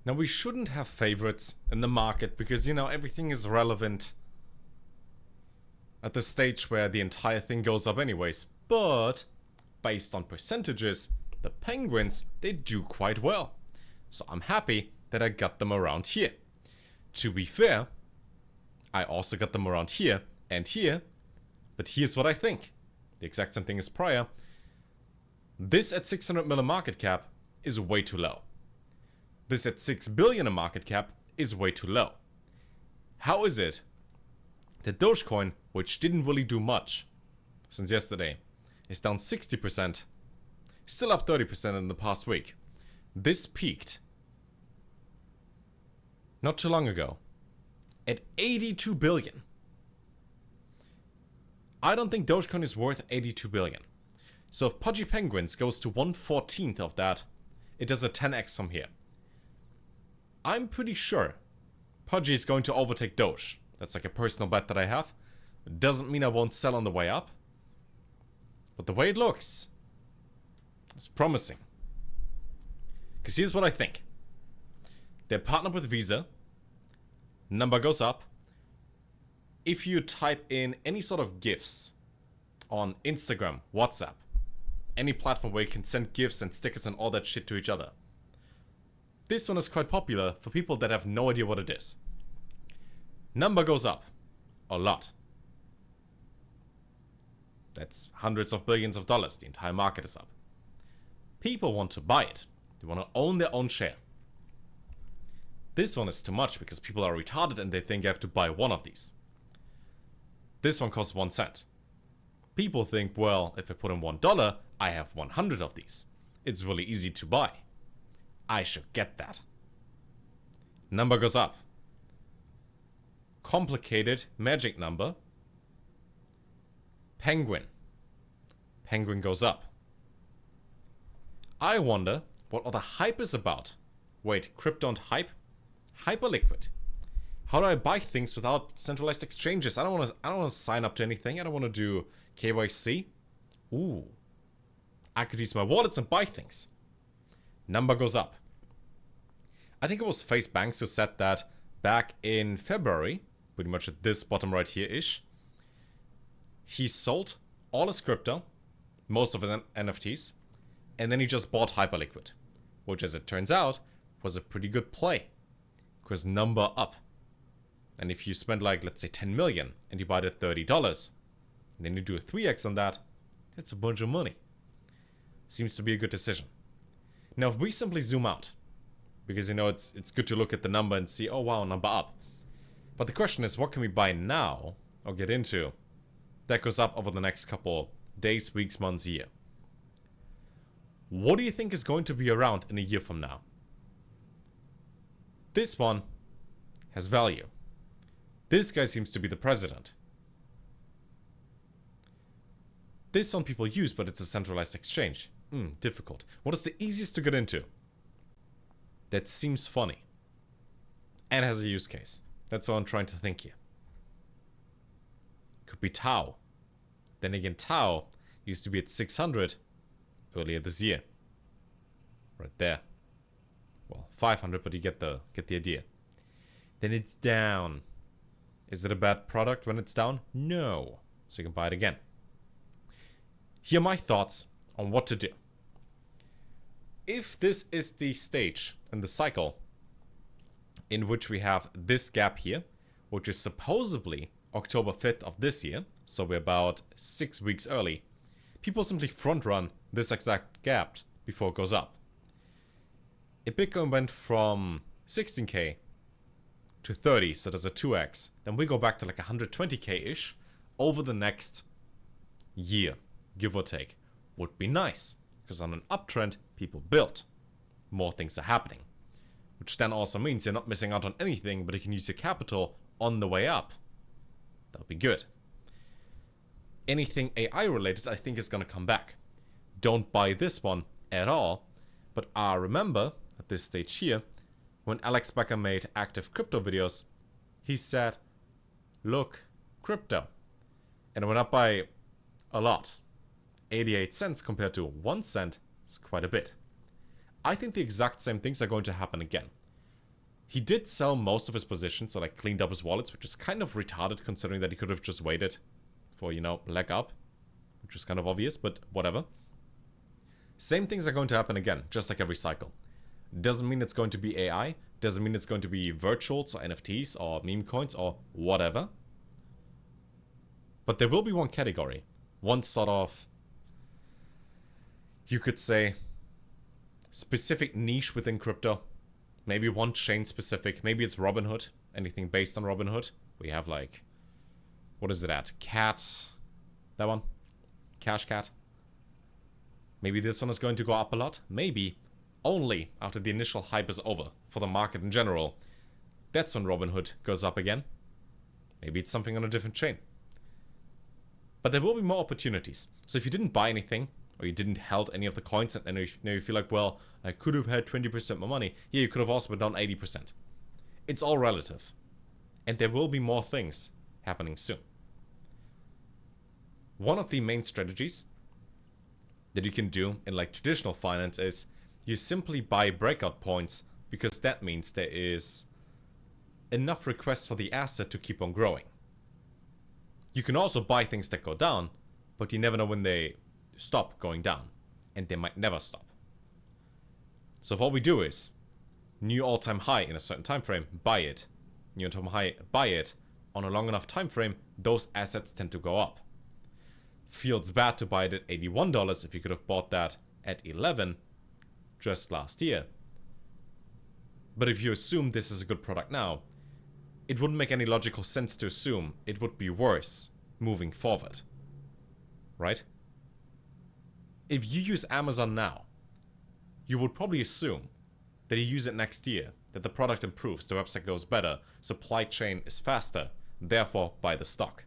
Now, we shouldn't have favorites in the market because, everything is relevant at the stage where the entire thing goes up anyways. But based on percentages, the penguins, they do quite well. So I'm happy that I got them around here. To be fair, I also got them around here and here. But here's what I think. The exact same thing as prior. This at 600 million market cap is way too low. This at 6 billion in market cap is way too low. How is it that Dogecoin, which didn't really do much since yesterday, is down 60%, still up 30% in the past week? This peaked not too long ago at 82 billion. I don't think Dogecoin is worth 82 billion. So if Pudgy Penguins goes to 1/14 of that, it does a 10x from here. I'm pretty sure Pudgy is going to overtake Doge. That's like a personal bet that I have. It doesn't mean I won't sell on the way up. But the way it looks, it's promising. Because here's what I think. They're partnered with Visa. Number goes up. If you type in any sort of GIFs on Instagram, WhatsApp, any platform where you can send GIFs and stickers and all that shit to each other, this one is quite popular for people that have no idea what it is. Number goes up. A lot. That's hundreds of billions of dollars. The entire market is up. People want to buy it. They want to own their own share. This one is too much because people are retarded and they think I have to buy one of these. This one costs 1 cent. People think, well, if I put in $1, I have 100 of these. It's really easy to buy. I should get that. Number goes up. Complicated magic number. Penguin. Penguin goes up. I wonder what all the hype is about. Wait, crypto and hype? Hyperliquid. How do I buy things without centralized exchanges? I don't want to sign up to anything. I don't want to do KYC. Ooh. I could use my wallets and buy things. Number goes up. I think it was Face Banks who said that back in February, pretty much at this bottom right here-ish, he sold all his crypto, most of his NFTs, and then he just bought Hyperliquid, which, as it turns out, was a pretty good play, because number up. And if you spend like, let's say 10 million and you buy it at $30, and then you do a 3x on that, that's a bunch of money. Seems to be a good decision. Now, if we simply zoom out, because it's good to look at the number and see, oh wow, number up. But the question is, what can we buy now or get into that goes up over the next couple days, weeks, months, year? What do you think is going to be around in a year from now? This one has value. This guy seems to be the president. This one people use, but it's a centralized exchange. Difficult. What is the easiest to get into? That seems funny. And has a use case. That's what I'm trying to think here. Could be Tau. Then again, Tau used to be at 600 earlier this year. Right there. Well, 500, but you get the idea. Then it's down. Is it a bad product when it's down? No. So you can buy it again. Here are my thoughts on what to do. If this is the stage in the cycle in which we have this gap here, which is supposedly October 5th of this year, so we're about 6 weeks early, people simply front run this exact gap before it goes up. If Bitcoin went from 16k to 30, so there's a 2x, then we go back to like 120k-ish over the next year, give or take. Would be nice, because on an uptrend, people build. More things are happening. Which then also means you're not missing out on anything, but you can use your capital on the way up. That'll be good. Anything AI related, I think, is going to come back. Don't buy this one at all, but remember, at this stage here, when Alex Becker made active crypto videos, he said, look, crypto. And it went up by a lot. 88 cents compared to 1 cent is quite a bit. I think the exact same things are going to happen again. He did sell most of his positions, so like cleaned up his wallets, which is kind of retarded considering that he could have just waited for, you know, leg up, which is kind of obvious, but whatever. Same things are going to happen again, just like every cycle. Doesn't mean it's going to be AI, doesn't mean it's going to be virtuals or NFTs or meme coins or whatever. But there will be one category, one sort of, you could say, specific niche within crypto. Maybe one chain specific. Maybe it's Robinhood. Anything based on Robinhood. We have like, what is it at? Cat. That one. Cash Cat. Maybe this one is going to go up a lot. Maybe. Only after the initial hype is over for the market in general. That's when Robinhood goes up again. Maybe it's something on a different chain. But there will be more opportunities. So if you didn't buy anything, or you didn't held any of the coins, and then you feel like, well, I could have had 20% more money. Yeah, you could have also been down 80%. It's all relative. And there will be more things happening soon. One of the main strategies that you can do in like traditional finance is you simply buy breakout points, because that means there is enough requests for the asset to keep on growing. You can also buy things that go down, but you never know when they stop going down, and they might never stop. So what we do is new all-time high in a certain time frame, buy it. New all-time high, buy it. On a long enough time frame, those assets tend to go up. Feels bad to buy it at $81 if you could have bought that at 11 just last year. But if you assume this is a good product now, it wouldn't make any logical sense to assume it would be worse moving forward. Right? If you use Amazon now, you would probably assume that you use it next year, that the product improves, the website goes better, supply chain is faster, therefore buy the stock.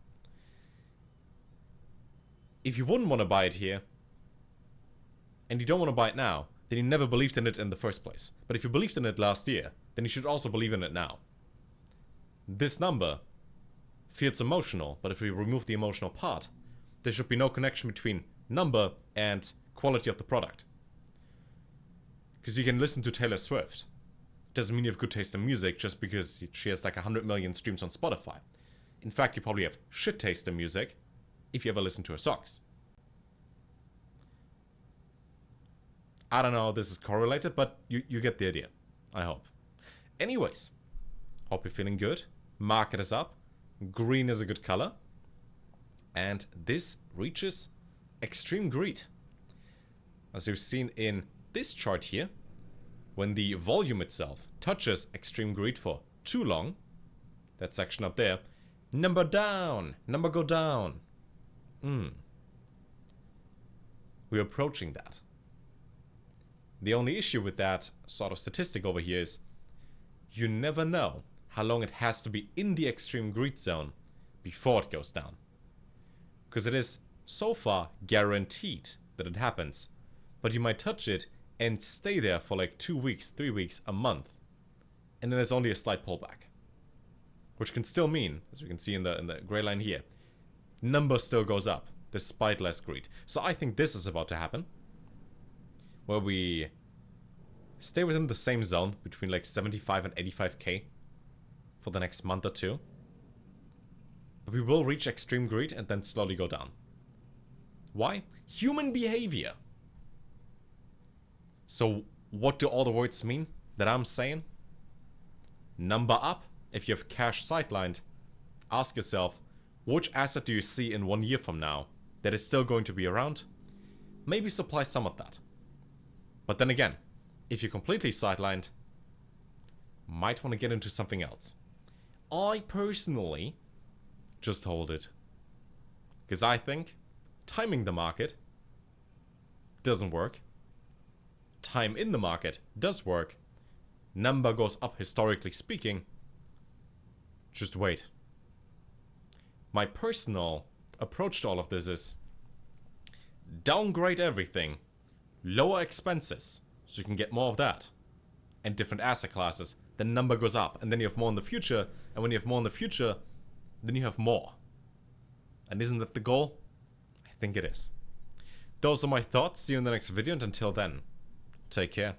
If you wouldn't want to buy it here, and you don't want to buy it now, then you never believed in it in the first place. But if you believed in it last year, then you should also believe in it now. This number feels emotional, but if we remove the emotional part, there should be no connection between number and quality of the product. Because you can listen to Taylor Swift. Doesn't mean you have good taste in music just because she has like 100 million streams on Spotify. In fact, you probably have shit taste in music if you ever listen to her songs. I don't know how this is correlated, but you get the idea. I hope. Anyways, hope you're feeling good. Market is up. Green is a good color. And this reaches extreme greed. As you've seen in this chart here, when the volume itself touches extreme greed for too long, that section up there, number down, number go down. We're approaching that. The only issue with that sort of statistic over here is you never know how long it has to be in the extreme greed zone before it goes down. Because it is so far guaranteed that it happens, but you might touch it and stay there for like 2 weeks, 3 weeks, a month, and then there's only a slight pullback, which can still mean, as we can see in the gray line here, number still goes up despite less greed. So I think this is about to happen, where we stay within the same zone between like 75 and 85k for the next month or two. But we will reach extreme greed and then slowly go down. Why? Human behavior. So what do all the words mean that I'm saying? Number up. If you have cash sidelined, ask yourself, which asset do you see in 1 year from now that is still going to be around? Maybe supply some of that. But then again, if you're completely sidelined, might want to get into something else. I personally just hold it. Because I think timing the market doesn't work. Time in the market does work. Number goes up historically speaking. Just wait. My personal approach to all of this is downgrade everything. Lower expenses so you can get more of that. And different asset classes. Then number goes up. And then you have more in the future. And when you have more in the future, then you have more. And isn't that the goal? I think it is. Those are my thoughts. See you in the next video. And until then, take care.